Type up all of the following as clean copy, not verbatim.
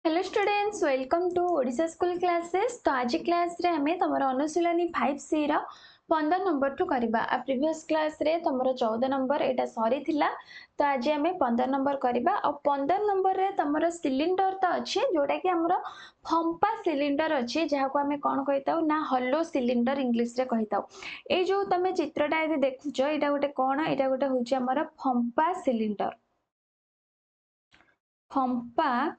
Hello students, welcome to Odisha school classes. तो आज class रे हमें तमर अनुशीलनी 5C रो 15 नंबर टू करबा। आ प्रीवियस क्लास रे तमर 14 नंबर एटा सॉरी थिला। तो आज हमें 15 नंबर करबा। और 15 नंबर रे तमर सिलिंडर तो अच्छे जोटा कि हमर फंपा सिलिंडर अच्छे, जहाँ को हमें कौन कहिताऊ ना हॉलो सिलिंडर इंग्लिश रे कहिताऊ। ए जो तमे चित्रटा ए देखुछ एटा गोटे कौन, एटा गोटे होची हमर फंपा सिलिंडर। फंपा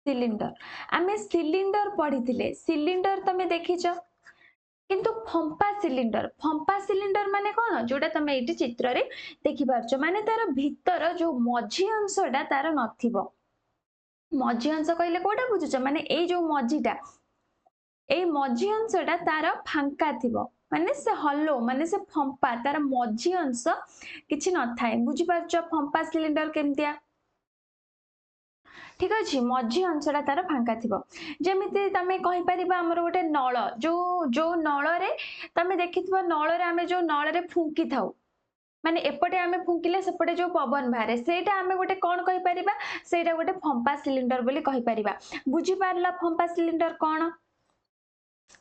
सिलिंडर आमे सिलिंडर पढ़ी सिलिंडर तमे देखिच, किंतु फंपा सिलिंडर माने कौन जोटा तमे एटी चित्र रे देखि पारछ, माने तार भीतर जो मझी अंशटा तार नथिबो। मझी अंश कहले कोटा बुझुछ, माने ए जो मझीटा ए मझी अंशटा तार फांका थिबो, माने से हल्लो माने से फंपा तार मझी अंश किछि न थाए। बुझि पारछ फंपा सिलिंडर केमतिया? ठीक अच्छे मझी अंशटा तार फांका थी। जमी तुम कहीपर आमर गोटे नल जो जो नल तुम देखि नल आम जो नल फुंकी था, माने एपटे आमे फुंकिले सेपटे जो पवन बाहर सेटा आमे गोटे कौन कहि परिबा, सेटा गोटे फंपा सिलिंडर बोली कहि परिबा। बुझी पारला फंपा सिलिंडर कौन?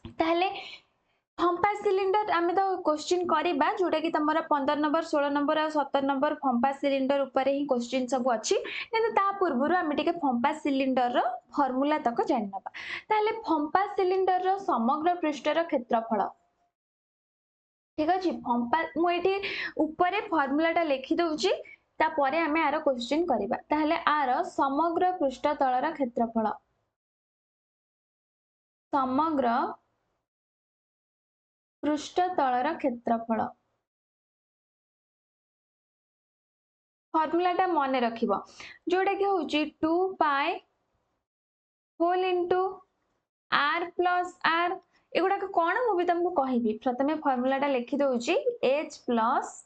ताहले फंपा सिलिंडर आमे तो क्वेश्चन करिबा जोटा कि तमरा 15 नंबर 16 नंबर और 17 नंबर फंपा सिलिंडर ऊपर ही क्वेश्चन सब अछि। किंतु ता पूर्वरु आमे टिके फंपा सिलिंडर रो फार्मूला तक जानि नबा। ताहले फंपा सिलिंडर रो समग्र पृष्ठर क्षेत्रफल, ठीक अछि फंपा मु एठी ऊपर फार्मूलाटा लिखि दउची, तापर आमे आरो क्वेश्चन करिबा। ताहले आरो समग्र पृष्ठ तळर क्षेत्रफल, समग्र पृष्ठ तळर क्षेत्रफल फॉर्मूलाटा मन रखिबो जोटा कि होची 2 pi whole into r plus r। एगुडा कौन मु भी तुमको कहबी, प्रथमे फॉर्मूलाटा लिखि दउची h plus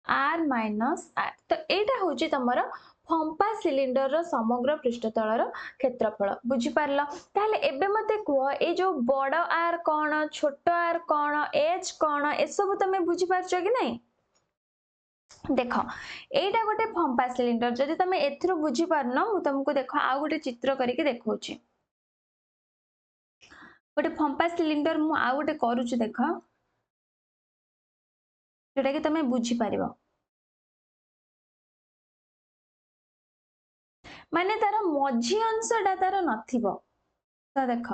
r minus r। तो एटा होची तमरो फंपा सिलिंडर रो समग्र पृष्ठतलर क्षेत्रफल। बुझी पारलो? ताहले एबे मते कुह ए जो बड़ r कौन, छोट r कौन, h कौन, ए सब तमे बुझी पारछो कि नहीं? देख एटा गोटे फंपा सिलिंडर, जदि तुम एथिरो बुझी पारन मु तुमको देख आ गोटे चित्र करके देखौची। गोटे फंपा सिलिंडर मु आ गोटे करूची देख, जोटा कि तुम बुझी पारिबो। माने तार मझी अंशटा तार नथिबो। तो देख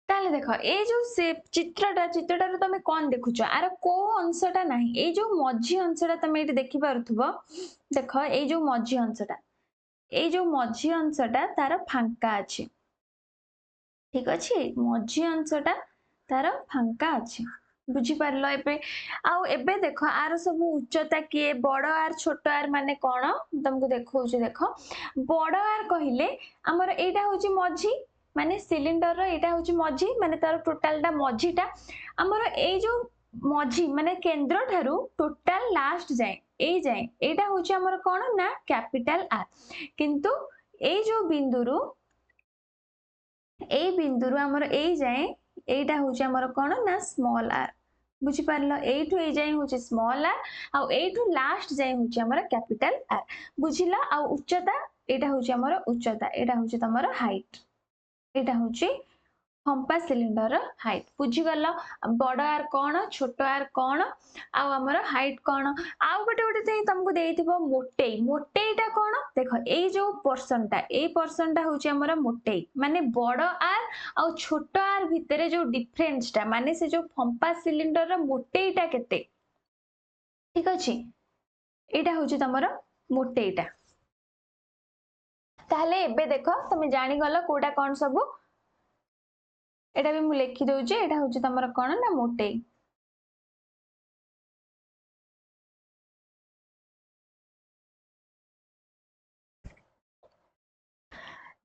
ताले देख ए जो से चित्रटा तुम कौन देखुछ, आर को अंशटा नहीं, ए जो मझी अंशटा तुम एठी देखि पारुथबो। देख ए जो मझी अंशटा, ए जो मझी अंशटा तार फांका अछि, ठीक अछि मझी अंशटा तार फांका अछि। बुझी पारलो एबे? आउ एबे देखो आर सब उच्चता किए बड़ आर छोट आर माने कोन तुमको देखौछि। देखो बड़ आर कहिले हमर एटा होछि मझी, माने सिलिंडर रो एटा होछि मझी, माने तार टोटलटा मझीटा हमर ए जो मझी माने केंद्र ठारू टोटल लास्ट जाए ए जाए एटा होछि हमर कोन ना कैपिटल आर। किंतु ए जो बिंदुरु ए बिंदुरु हमर ए जाए एटा होछि हमर कोन ना स्मॉल आर। बुझी पारलो? एठू ए जाए होछि स्मॉल आर, आ एठू लास्ट जाए होछि हमर कैपिटल आर। बुझिला? आ उच्चता एटा होछि हमर उच्चता, एटा होछि तमर हाइट, एटा होछि फंपा सिलिंडर हाइट। बुझी गल? बड़ आर कौन, छोट आर कौन, आउ हमर हाइट कौन। आउ गोटे गोटे थी तुमको देइथिबो मोटेई। मोटेईटा कौन देख, ए जो पर्सनटा ए पर्सनटा होछि हमर मोटेई, माने बड़ आर आउ छोट आर भितरे जो डिफरेंसटा, माने से जो फंपा सिलिंडर रो मोटेईटा केते, ठीक अछि एटा होछि तमर मोटेईटा। ताहले एबे देखो तुम जानि गलो कोटा कौन सबु, एटा भी मु लिखि दउची, एटा होछि तमर कोन ना मोटेई।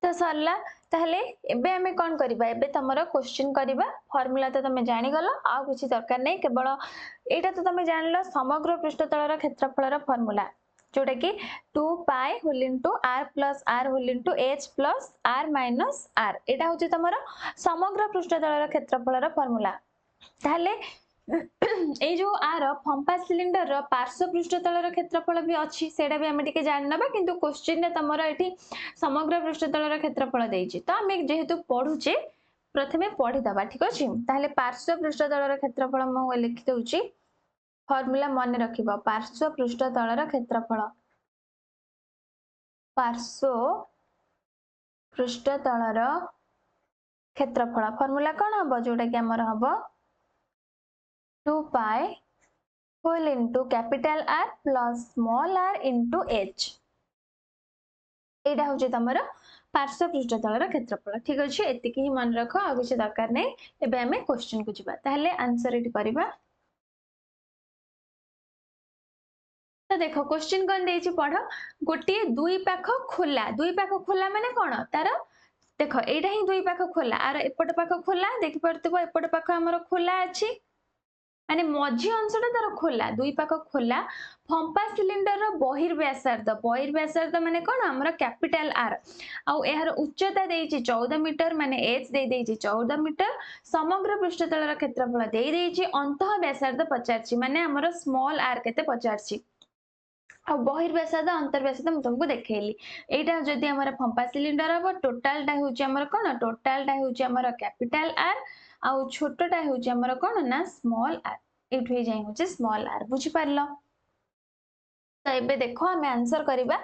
तो सरला ताहले एबे हमें कौन करिबा एबे तमरो क्वेश्चन करिबा फार्मूला तो तमे जानि गलो आ किछि दरकार नै केवल एटा तो तमे जानलो समग्र पृष्ठतलर क्षेत्रफलर फार्मूला जोटा कि 2 pi whole into r plus r whole into h plus r minus r एटा होछि तमरो समग्र पृष्ठतलर क्षेत्रफलर फार्मूला ताहले ए जो आर फंपा सिलिंडर रो पार्श्व पृष्ठतलर क्षेत्रफल भी अछि सेटा भी हम टिके जानि नबा किंतु क्वेश्चन ने तमरो एठी समग्र पृष्ठतलर क्षेत्रफल देइछि तो हम जेहेतु पढुचे प्रथमे पढि दबा ठीक अछि ताहले पार्श्व पृष्ठतलर क्षेत्रफल म लिखि दउछि फार्मूला मन रखिबो पार्श्व पृष्ठतलर क्षेत्रफल पार्श्व पृष्ठतलर क्षेत्रफल फार्मूला कोन हबो जोटा कि हमर हबो 2 pi whole into capital R plus small r into h एटा होचे तमरो पार्श्व पृष्ठतलर क्षेत्रफल ठीक अछि एतिकी ही मन रखो आ किछ दरकार नै एबे हमें क्वेश्चन को जिबा ताहले आंसर एटी करबा तो देखो क्वेश्चन कोन देछि पढो गोटे दुई पाख खोला माने कोन तार देखो एटा ही दुई पाख खोला आर एपट पाख खोला देखि परतबो एपट पाख हमर खोला अछि माने मझी अंशटा तार खोला दुई पाख खोला फंपा सिलिंडर रो बहिर्व्यासार्ध माने कोन हमर कैपिटल आर आउ एहर उच्चता देइछि 14 मीटर माने h देइ देइछि 14 मीटर समग्र पृष्ठतलर क्षेत्रफल देइ देइछि अंतः व्यासार्ध पचारछि माने हमर स्मॉल r केते पचारछि आ बहिर्व्यासार्ध अंतर्व्यासार्ध हम तुमको देखेली एटा जदी हमर फंपा सिलिंडर हबो टोटलटा होछि हमर कोन टोटलटा होछि हमर कैपिटल R आउ छोटटा होछि हमर कोन ना स्मॉल r एठु जाई होछि स्मॉल r बुझि पारलो तो एबे देखो हमें आंसर करिबा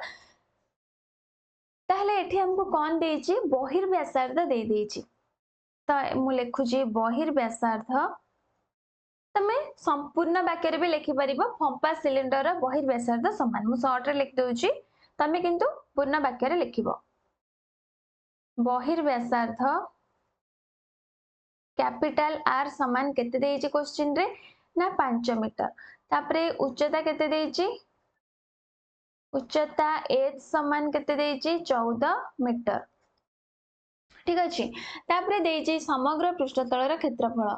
ताहले एठी हमको कोन देइछि बहिर्व्यासार्ध देइ देइछि तो मु लेखुछि बहिर्व्यासार्ध तमे संपूर्ण वाक्य रे भी लिखि परिबो फंपा सिलिंडर बहिर्व्यासार्ध समान मु शॉर्ट रे लिख दउछि तमे किंतु पूर्ण वाक्य रे लिखिबो बहिर्व्यासार्ध कैपिटल R समान केते देइछि क्वेश्चन रे ना 5 मीटर तापरे उच्चता केते देइछि उच्चता h समान केते देइछि 14 मीटर ठीक अछि तापरे देइछि समग्र पृष्ठतलर क्षेत्रफल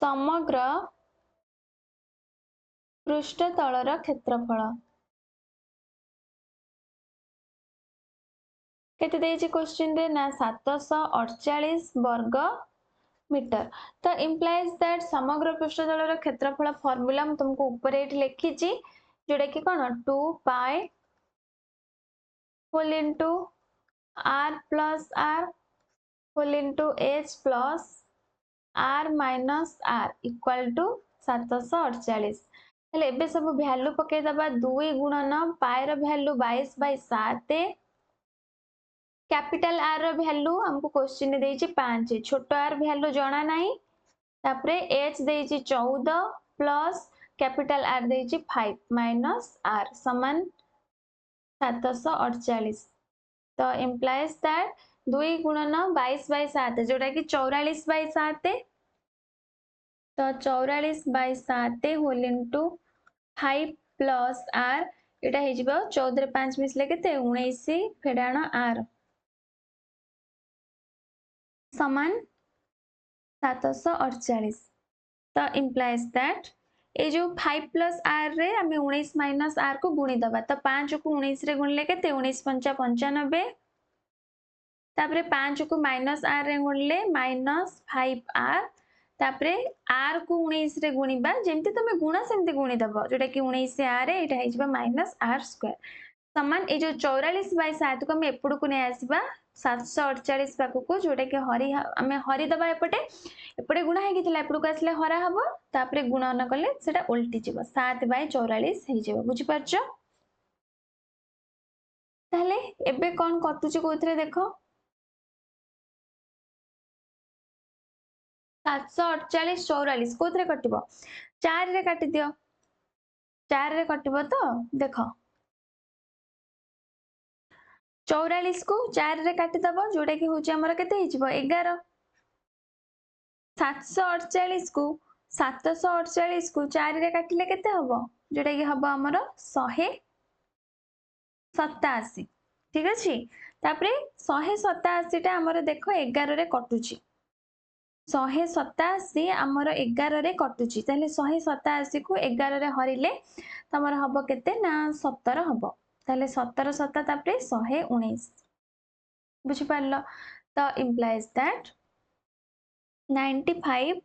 समग्र पृष्ठतलर क्षेत्रफल केते देइछि क्वेश्चन रे ना 748 वर्ग मीटर तो इंप्लाइज दैट समग्र पृष्ठतलर क्षेत्रफल फार्मूला हम तुमको ऊपर एठी लिखिछि जोटा कि कोन 2 pi whole into r plus r whole into h plus r minus r equal to 748 हेले एबे सब वैल्यू पके दबा 2 गुणन पाई रो वैल्यू 22/7 कैपिटल R रो वैल्यू हमको क्वेश्चन ने देइछि 5 छोटो r वैल्यू जणा नाही तापरे h देइछि 14 plus capital R देइछि 5 minus r समान 748 तो इंप्लाइज दैट 2 गुणन 22/7 जोटा कि 44/7 तो 44/7 होल इनटू 5 प्लस r एटा हे जिवो 14 रे 5 मिसले केते 19 फेडाण r समान 748 तो इंप्लाइज दैट ए जो 5 प्लस r रे हमें 19 माइनस r को गुणी दबा तो 5 को 19 रे गुणले केते 19 पंचा 95 तापरे 5 को माइनस r रे गुणले माइनस 5r तापरे r को 19 रे गुणीबा जेमति तमे गुणा सेमति गुणी दबो जोटा कि 19 से r एटा हे जिबा माइनस r स्क्वायर समान ए जो 44/7 को हम एपड़ को नै आसीबा 748 पाखु को जोटा कि हमें हरि दबा एपटे गुणा हे किथिला एपड़ को आसले हरा हबो तापरे गुणन कले सेटा उल्टी जिवो 7/44 हे जिवो बुझि परछो ताले एबे कोन कटुची कोथरे देखो 748 44 कोथरे कटिबो 4 रे काटि दियो 4 रे कटिबो तो देखो 44 को 4 रे काटि दबो जोटा कि होची हमर केते हे जिवो 11 748 को 748 को 4 रे काटिले केते हबो जोटा कि हबो हमर 187 ठीक अच्छे तापर 187 आमर देख 11 रे कटुची 187 आमर 11 रे कटुची ताहले 187 को 11 रे हरिले तमर हबो केते ना 17 हबो ताहले 17 7 तापर 119 बुझी पारलो तो implies that 95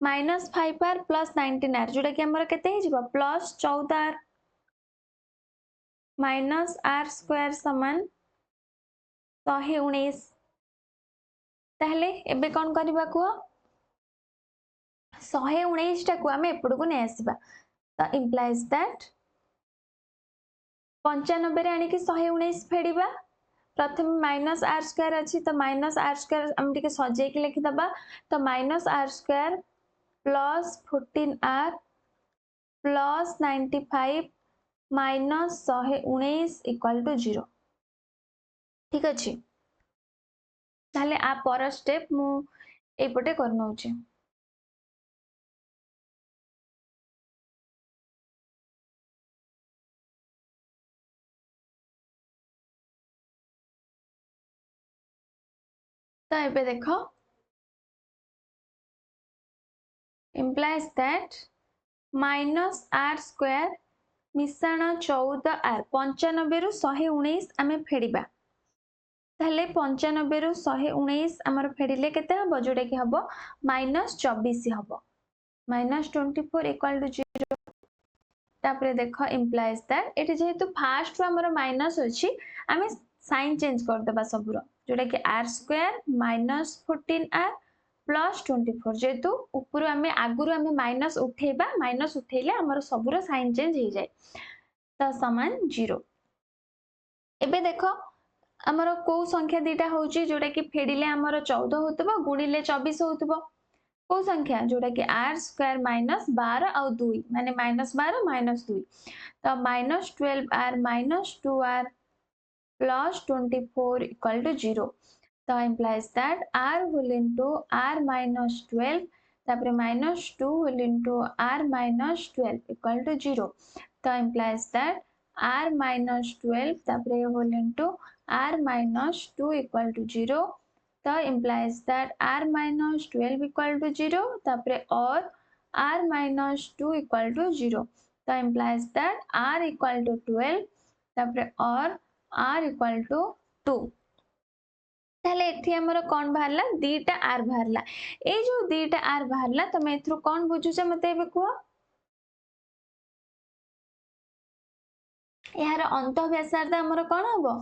minus 5 r plus 19 r जोटा कि हमर केते हे जिवो plus 14 r minus r square समान 119 ताहले एबे कोन करबा को 119 टा को हमें एपड़ को नै आसीबा तो implies that 95 रे आनी कि 119 फेडिबा प्रथम माइनस आर स्क्वायर अछि तो माइनस आर स्क्वायर हम टिके सजे के लिखि दबा तो minus r square plus 14 r plus 95 minus 119 equal to 0 ठीक अछि ताले आ पर स्टेप मु एपटे करनौचे तो एबे देखो implies that minus r square मिश्रण 14 आर 95 रु 119 आमे फेडिबा ताले 95 रु 119 हमर फेडिले केते हबो जोडे कि हबो माइनस 24 हबो माइनस 24 इक्वल टू 0 तापरे देखो implies that एटी जेहेतु फास्ट हमर माइनस अछि आमे साइन चेंज कर देबा सबुरो जोडा कि r square minus 14 r plus 24 जेहेतु ऊपर आमे आगुरु आमे माइनस उठेले हमर सबुरो साइन चेंज हो जाए त समान 0 एबे देखो हमर को संख्या दीटा होची जोडा कि फेडिले हमर 14 होतबो गुणिले 24 होतबो को संख्या जोड़ा कि आर स्क्वायर माइनस 12 और 2 माने माइनस 12 माइनस 2 तो minus 12 r minus 2 r plus 24 equal to 0 तो implies that r will into r minus 12 तापर minus 2 will into r minus 12 equal to 0 तो implies that r minus 12 तापर will into r minus 2 equal to 0 तो implies that r minus 12 equal to 0 तापरे और r minus 2 equal to 0 तो implies that r equal to 12 तापरे और r equal to 2 ताले एठी हमर कोन बाहरला दीटा r बाहरला ए जो दीटा r बाहरला तमे एथरो कोन बुझुछ मते एबे को यार अंत व्यासार्ध हमर कोन हबो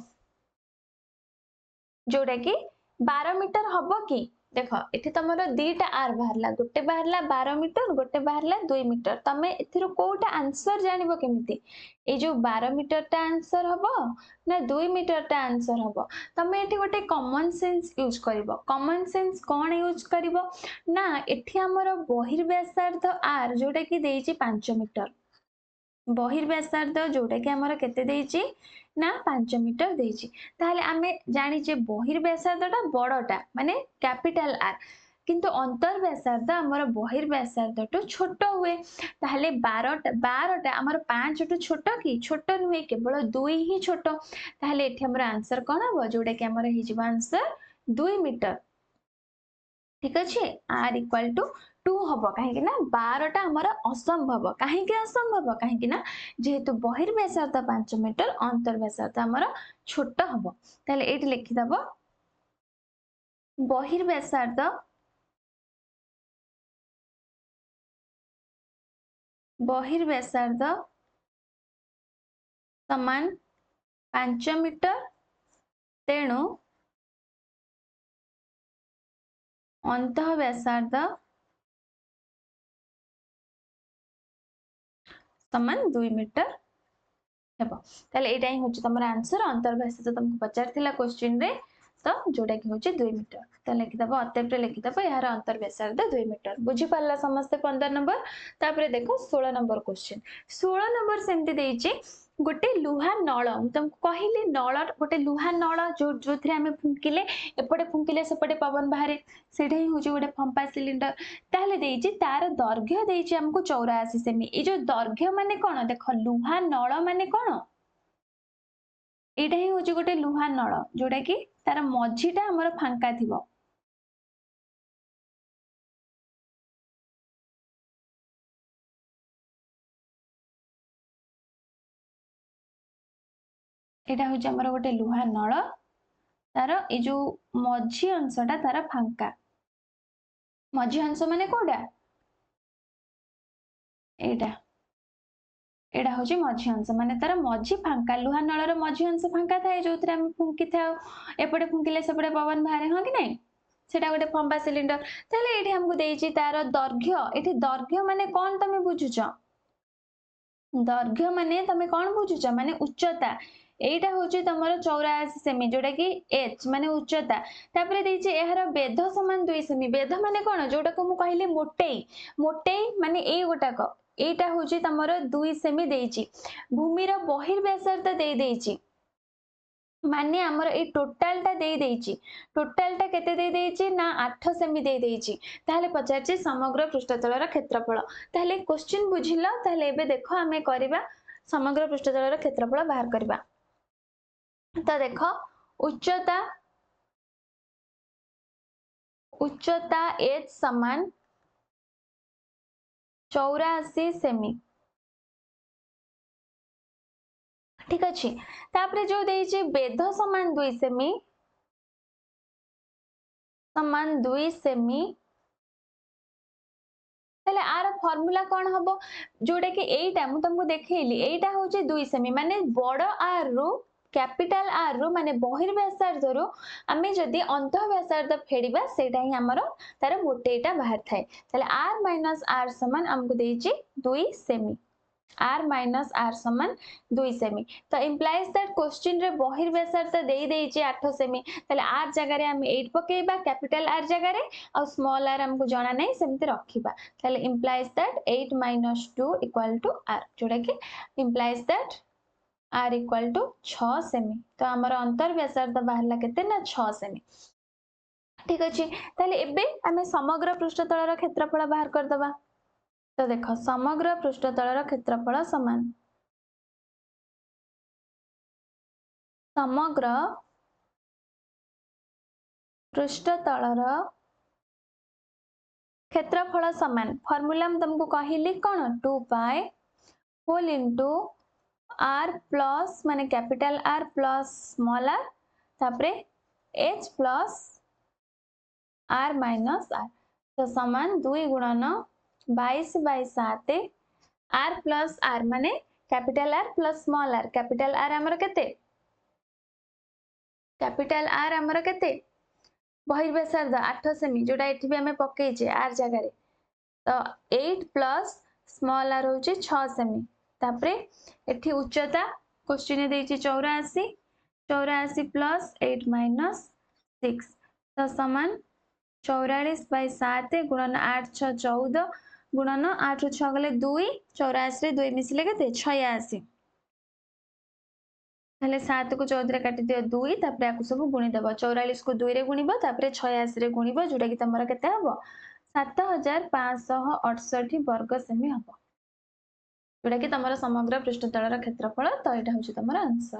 जोड़ा कि 12 मीटर हबो कि देख एठी तमरो दीटा आर बाहरला गोटे बाहरला 12 मीटर गोटे बाहरला 2 मीटर तमे एथिरो कोटा आंसर जानिबो केमिति ए जो 12 मीटर टा आंसर हबो ना 2 मीटर टा आंसर हबो तमे एठी गोटे कॉमन सेंस यूज करिवो कॉमन सेंस कोन यूज करिवो ना एठी हमरो बहिर्व्यासार्ध आर जोटा कि देइछि 5 मीटर बहिर्व्यासार्ध जोटा कि हमर केते देइछि ना 5 मीटर देइछि ताहले आमे जानि जे बहिर्व्यासार्धटा बड़टा माने कैपिटल आर किंतु अंतर व्यासार्ध हमर बहिर्व्यासार्ध तो छोट हुए ताहले 12टा हमर 5 टू छोट कि छोट नुहे केवल 2 ही छोट ताहले एठी हमर आंसर कोन हबो जोटा कि हमर हि जिवो आंसर 2 मीटर ठीक अछि r इक्वल टू 2 हबो काहे कि ना 12टा हमर असंभव काहे कि असंभव काहे कि ना जेहेतु बहिर्व्यासार्ध 5 मीटर अंतर्व्यासार्ध हमर छोट हबो ताले एठी लिखि दबो बहिर्व्यासार्ध समान 5 मीटर तेणु अंतःव्यासार्ध समान 2 मीटर हेबो ताले एटा ही होची तमरा आंसर अंतर्व्यासार्ध तुमको पचारथिला क्वेश्चन रे तो जोटा कि होची 2 मीटर तो लिखि दबो अत्यंत लिखि दबो यार अंतर्व्यासार्ध 2 मीटर बुझी पारला समस्त 15 नंबर तापरे देखो 16 नंबर क्वेश्चन 16 नंबर सेमति देइची गोटे लुहा नळ तुमको कहिले नळ गोटे लुहा नळ जो जोथरे हमें फुंकिले एपटे फुंकिले सेपटे पवन बाहरे सेठे ही होची गोटे फंपा सिलिंडर ताहले देइची तार दैर्घ्य देइची हमको 84 सेमी ए जो दैर्घ्य माने कोन देखो लुहा नळ माने कोन एटा ही होची गोटे लुहा नळ जोटा कि तार मझीटा हमर फांका थिबो एटा होची हमर गोटे लुहा नळ तार ए जो मझी अंशटा तार फांका मझी अंश माने कोडा एटा एटा होची मझी अंश माने तार मझी फांका लुहा नळर मझी अंश फांका थाए जोथरे हम फुंकी थाओ एपटे फुंकिले सेपटे पवन बाहरे हां कि नहीं सेटा गोटे पंपा सिलिंडर ताले एठी हमकु देइची तार दैर्घ्य एठी दैर्घ्य माने कोन तमे बुझुछ दैर्घ्य माने तमे कोन बुझुछ माने उच्चता एटा होची तमरो 84 सेमी जोटा कि h माने उच्चता तापरे देइची एहार बेध समान 2 सेमी बेध माने कोन जोटा को मु कहिले मोटेई मोटेई माने ए गोटाक एटा होची तमरो 2 सेमी देइची भूमिर बहिर्व्यासार्ध देई देइची माने हमर ए टोटलटा देई देइची टोटलटा केते देई देइची ना 8 सेमी देई देइची ताहले पचारची समग्र पृष्ठतलर क्षेत्रफल ताहले क्वेश्चन बुझिला ताहले एबे देखो हमें करबा समग्र पृष्ठतलर क्षेत्रफल बाहर करबा तो देखो उच्चता उच्चता h समान 84 सेमी ठीक अछि तापरे जो देइची बेध समान 2 सेमी समान 2 सेमी ताले आर फार्मूला कोन हबो जोडे कि एटा मु तुमको देखैली एटा होची 2 सेमी माने बड़ आर रो कैपिटल आर रो माने बहिर्व्यासार्ध रो आमे जदी अंत व्यासार्ध फेडिबा सेटा ही हमरो तार मोटेटा बाहर थाए ताले r माइनस r समान हमको देइची 2 सेमी r माइनस r समान 2 सेमी तो इंप्लाइज दैट क्वेश्चन रे बहिर्व्यासार्ध देई देइची 8 सेमी ताले r जगह रे हम 8 पकेइबा कैपिटल r जगह रे और स्मॉल r हमको जाना नहीं सेमते रखिबा ताले implies that 8 minus 2 equal to r जोटा कि implies that r equal to 6 सेमी तो हमर अंतर व्यासार्ध बाहरला केते ना 6 सेमी ठीक अछि ताले एबे हमें समग्र पृष्ठतलर क्षेत्रफल बाहर कर दबा तो देखो समग्र पृष्ठतलर क्षेत्रफल समान समग्र पृष्ठतलर क्षेत्रफल समान फार्मूला हम तुमको कहिली कोन 2 pi whole into r plus माने capital R plus small r तापरे h plus r minus r तो समान 2 गुणन 22 बाय 7 r प्लस r माने capital R plus small r capital R हमर केते कैपिटल R हमर केते बहिर्व्यासार्ध 8 सेमी जोटा एठी भी हमें पक्के जे r जगह रे तो 8 प्लस स्मॉल r होची 6 सेमी तापरे एठी उच्चता क्वेश्चन देइची 84 84 प्लस 8 माइनस 6 तो समान 44 बाय 7 गुणन 8 6 14 गुणन 8 रु 6 गले 2 84 रे 2 मिसिले केते 86 ताले 7 को 14 रे काटि दियो 2 तापरे आकु सब गुणी देबो 44 को 2 रे गुणिबो तापरे 86 रे गुणिबो जोटा कि तमरा केते हबो 7568 वर्ग सेमी हबो जोटा कि तमरा समग्र पृष्ठतलर क्षेत्रफल तो एटा होची तमरा आंसर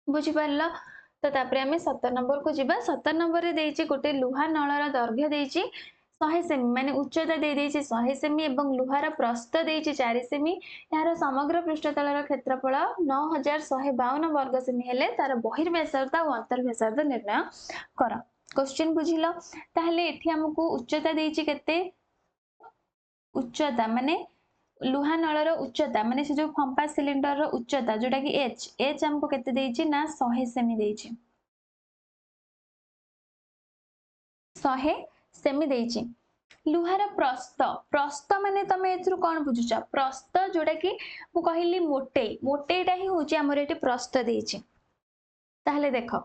बुझि पारलो तो तापरे हमें 17 नंबर को जिबा 17 नंबर रे देइची गोटे लुहा नळर दैर्घ्य देइची 100 सेमी माने उच्चता दे देइची 100 सेमी एवं लुहार प्रस्थ देइची 4 सेमी यार समग्र पृष्ठतलर क्षेत्रफल 9152 वर्ग सेमी हेले तार बहिर्व्यासार्ध और अंतर्व्यासार्ध निर्णय कर क्वेश्चन बुझिलो ताहले एठी हमकु उच्चता देइची केते उच्चता माने लुहा नळर उच्चता माने से जो पंपा सिलिंडर रो उच्चता जोटा कि h हमको केते देइची ना 100 सेमी देइची 100 सेमी देइची लुहार प्रस्थ प्रस्थ माने तमे एथरु कोन बुझुछ प्रस्थ जोटा कि मु कहिली मोटेई मोटेईटा ही होची हमर एठी प्रस्थ देइची ताहले देखो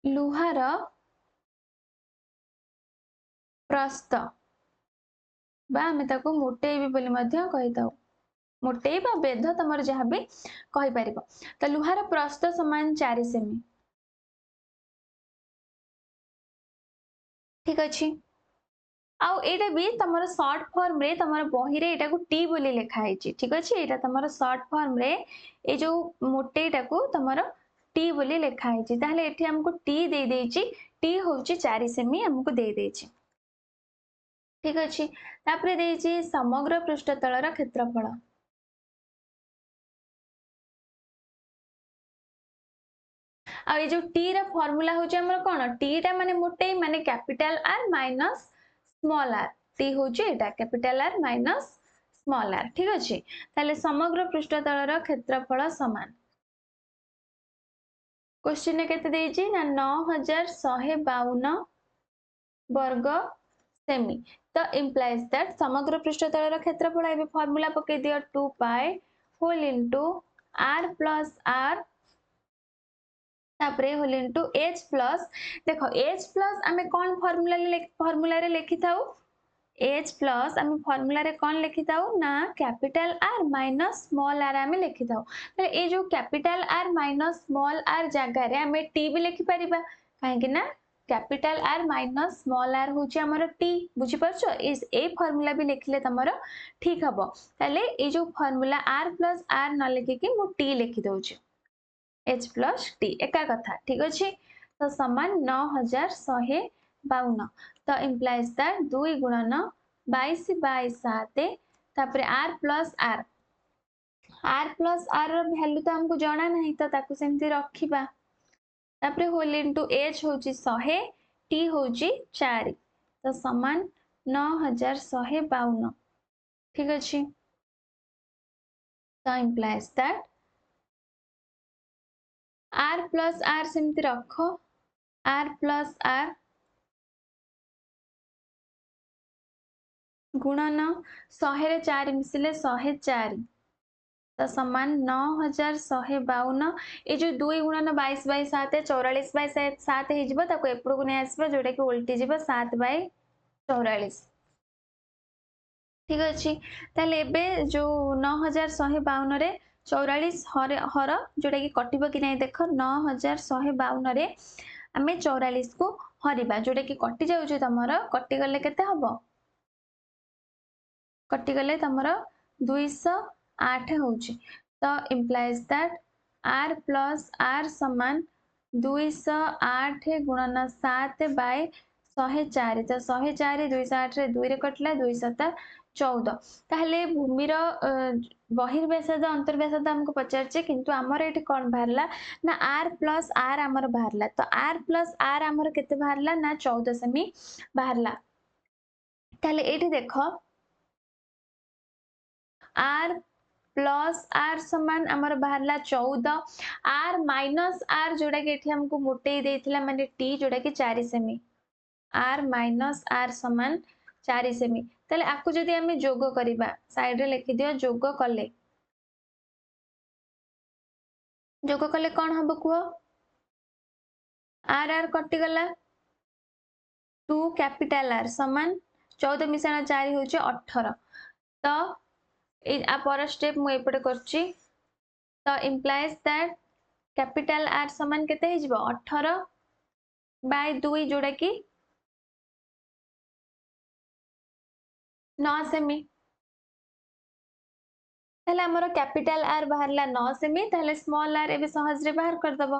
लुहार प्रस्थ बा हमें ताको मोटेई भी बोली मध्य कहिताऊ मोटेई बा बेध तमर जहाँ भी कहि परिबो तो लुहार प्रस्थ समान 4 सेमी ठीक अछि आउ एटा भी तमरो शॉर्ट फॉर्म रे तमरो बही रे एटा को टी बोली लिखा है ठीक अछि एटा तमरो शॉर्ट फॉर्म रे ए जो मोटेटा को तमरो टी बोली लिखा है ताहले एठी हमको टी दे देछि टी होउची 4 सेमी हमको दे देछि ठीक अछि तापरे देछि समग्र पृष्ठतलर क्षेत्रफल आ ये जो टी रा फार्मूला होची हमर कोन टी टा माने मोटे माने capital r minus small r टी होची एटा capital r minus small r ठीक अछि ताले समग्र पृष्ठतलर क्षेत्रफल समान क्वेश्चन ने केते देछि ना 9152 वर्ग सेमी तो implies that समग्र पृष्ठतलर क्षेत्रफल एबे फार्मूला पके दियो 2 pi whole into r plus r तापरे होल इनटू h प्लस देखो h प्लस आमे कोन फार्मूला रे लिखि थाउ h प्लस आमे फार्मूला रे कोन लिखि थाउ ना capital r minus small r आमे लिखि थाउ तो ए जो capital r minus small r जगह रे आमे t भी लिखि परिबा काहे कि ना capital R minus small r होची हमर t बुझी परछो इस ए फार्मूला भी लिखले तमरो ठीक हबो ताले ए जो फार्मूला r प्लस r न लिखि कि मु t लिखि दउची h प्लस t एका कथा ठीक अछि तो समान 9152 तो implies that 2 गुणन 22 बाय 7 तापरे r प्लस r रो वैल्यू तो हमको जाना नहीं तो ताकू सेमती रखिबा तापरे होल इनटू h होची 100 t होची 4 तो समान 9152 ठीक अछि तो implies that r plus r सेमती रखो r plus r गुणन 100 रे 4 मिसिले 104 तो समान 9152 ए जो 2 गुणन 22 बाय 7 44 बाय 7 हे जिवो ताको एपड़ को नै आसबो जोटा कि उल्टी जिवो 7 बाय 44 ठीक अछि ताले एबे जो 9152 रे 44 हर जोटा कि कटिबो कि नै देखो 9152 रे हमें 44 को हरिबा जोटा कि कटि जाउ जे तमरो कटि गले केते हबो कटि गले तमरो 208 होउची तो implies that r plus r समान 208 गुणन 7 बाय 104 तो 104 208 रे 2 रे कटला 2 7 14 ताहले भूमि रो बहिर्व्यासार्ध अंतर्व्यासार्ध हमको पचारचे किंतु हमर एठी कोन भारला ना r plus r हमर भारला तो r plus r हमर केते भारला ना 14 सेमी भारला ताहले एठी देखो r प्लस r समान हमर बाहरला 14 r माइनस r जोड़ा कि एठी हमको मोटे देथिला माने t जोड़ा कि 4 सेमी r माइनस r समान 4 सेमी तले आकु जदी हमें जोग करिबा साइड रे लिखि दियो जोग कले कोन हबो कुओ r r कटि गला 2 कैपिटल R समान 14 मिसाण 4 होचे 18 तो आ पर स्टेप मु एपटे करची तो implies that कैपिटल R समान केते हे जिवो 18 बाय 2 जोड़ा कि 9 सेमी ताले हमरो कैपिटल R बाहरला 9 सेमी ताले स्मॉल r एबे सहज रे बाहर कर दबो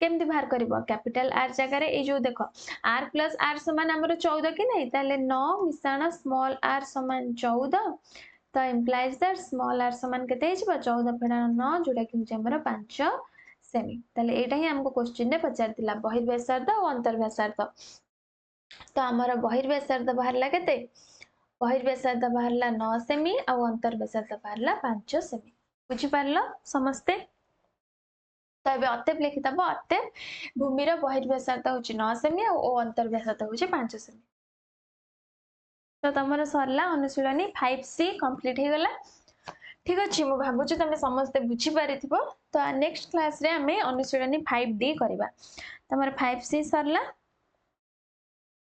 केमती बाहर करबो कैपिटल R जगह रे ए जो देखो r प्लस r समान हमरो 14 कि नै ताले 9 मिसाण स्मॉल r समान 14 तो implies that small r समान केते हिजबो 14 फेडा 9 जोटा कि होचे हमर 5 सेमी ताले एटा ही हमको क्वेश्चन रे पचार दिला बहिर्व्यासार्ध और अंतर्व्यासार्ध तो हमर बहिर्व्यासार्ध बाहरला केते बहिर्व्यासार्ध बाहरला 9 सेमी और अंतर्व्यासार्ध बाहरला 5 सेमी बुझी पारलो समस्ते तो एबे अतेप लिखि दबो अतेप भूमि रो बहिर्व्यासार्ध होची 9 सेमी और अंतर्व्यासार्ध होची 5 सेमी तो तमरो सरला अनुशीलनी 5C कंप्लीट हे गला ठीक अछि मु भाबुची तमे समस्त बुझी पारिथिबो तो नेक्स्ट क्लास रे हमें अनुशीलनी 5D करबा तमरो 5C सरला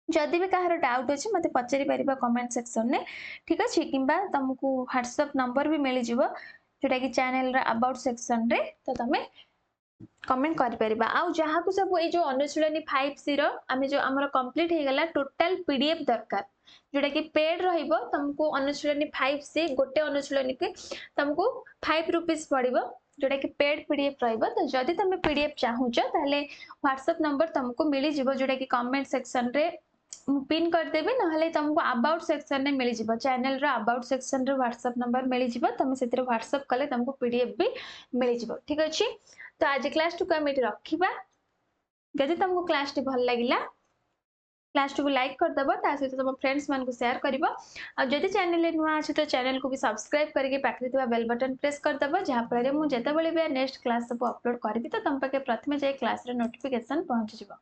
जदि भी कहार डाउट अछि मते पचरी परिबा कमेंट सेक्शन ने ठीक अछि किबा तुमको व्हाट्सएप नंबर भी मिलि जिवो जोटा कि चैनल रा अबाउट सेक्शन रे तो तमे कमेंट करिपरिबा आउ जहाँ को सब ये जो अनुशीलनी 5C रो आमे जो हमर कंप्लीट हे गला टोटल पीडीएफ दरकार जोटा कि पेड रहिबो तुमको अनुशीलनी 5C गोटे अनुशीलनी के तुमको 5 रुपीस पड़िबो जोटा कि पेड पीडीएफ रहिबो तो जदि तुम पीडीएफ चाहूछ ताले व्हाट्सएप नंबर तुमको मिली जिवो जोटा कि कमेंट सेक्शन रे पिन कर देबे नहले तुमको अबाउट सेक्शन रे मिली जिवो चैनल रो अबाउट सेक्शन रे व्हाट्सएप नंबर मिली जिवो तुम सेतिर व्हाट्सएप कले तुमको पीडीएफ भी मिली जिवो ठीक अछि तो आज क्लास टू को एमिट रखिबा जदि तुमको क्लास टी भल लागिला क्लास टू को लाइक कर दबो ता सहित तुम फ्रेंड्स मान को शेयर करिवो आ जदि चैनल रे नुआ अछि तो चैनल को भी सब्सक्राइब करके पाखरे थिबा बेल बटन प्रेस कर दबो जहाँ फल रे मु जेते बेले भी नेक्स्ट क्लास सब अपलोड करबी तो तुम पाके प्रथमे जाय क्लास रे नोटिफिकेशन पहुंच जिवो।